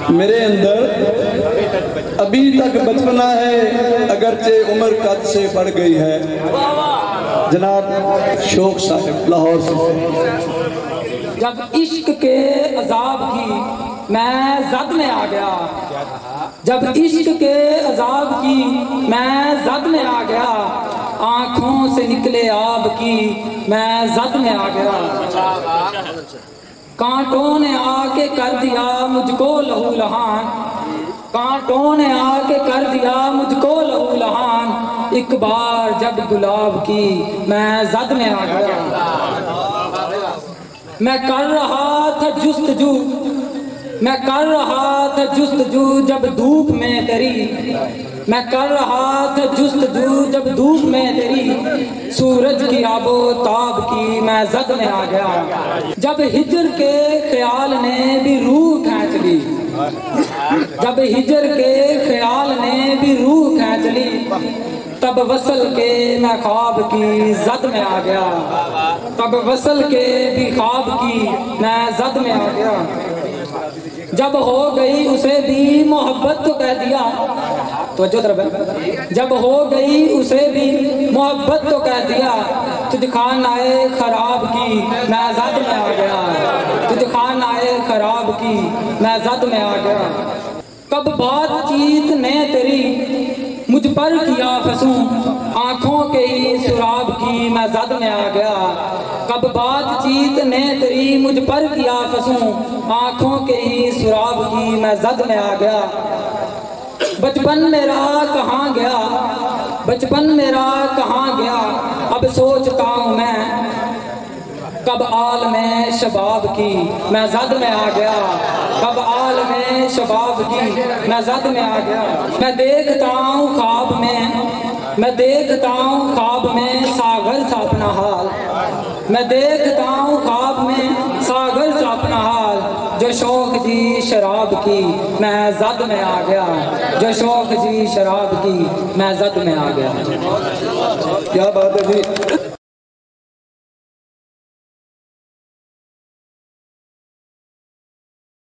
मेरे अंदर अभी तक बचपना है, अगरचे उम्र कद से बढ़ गई है। जनाब शोख साहब लाहौर से। जब इश्क के अजाब की मैं जद में आ गया, जब इश्क के अजाब की मैं जद में आ गया, आंखों से निकले आब की मैं जद में आ गया। कांटों ने आके कर दिया मुझको लहू लहान, कांटों ने आके कर दिया मुझको लहू लहान, एक बार जब गुलाब की मैं जद में आ गया। मैं कर रहा था जुस्तजू, मैं कर रहा था जुस्तजू जब धूप में तेरी, मैं कर रहा था जुस्तजू जब धूप में तेरी, सूरज की आबो ताब की मैं जद में आ गया। जब हिजर के ख्याल ने भी रूह खींच ली, जब हिजर के ख्याल ने भी रूह खींच ली, तब वसल के मैं ख्वाब की जद में आ गया, तब वसल के भी ख्वाब की मैं जद में आ गया। जब हो गई उसे भी मोहब्बत तो कह दिया, तो जो तरफ है, जब हो गई उसे भी मोहब्बत तो कह दिया, तुझ खानाए खराब की मैं जद में आ गया, तुझ खानाए खराब की मैं जद में आ गया। कब बातचीत ने तेरी मुझ पर किया फंसूं, आंखों के ही सुराब की मैं जद में आ गया। कब बातचीत ने तेरी मुझ पर किया फंसूं, आंखों के ही सुराब की मैं जद में आ गया। बचपन मेरा कहाँ गया, बचपन मेरा कहाँ गया, अब सोचता हूँ मैं, कब आल में शबाब की मैं जद में आ गया, कब आल में शबाब की मैं जद में आ गया। मैं देखता हूँ ख्वाब में, मैं देखता हूँ ख्वाब में सागर सा अपना हाल, मैं देखता हूँ ख्वाब में सागर सा अपना हाल, जो शौक जी शराब की मैं जद में आ गया, जो शौक जी शराब की मैं जद में आ गया। क्या बात है जी।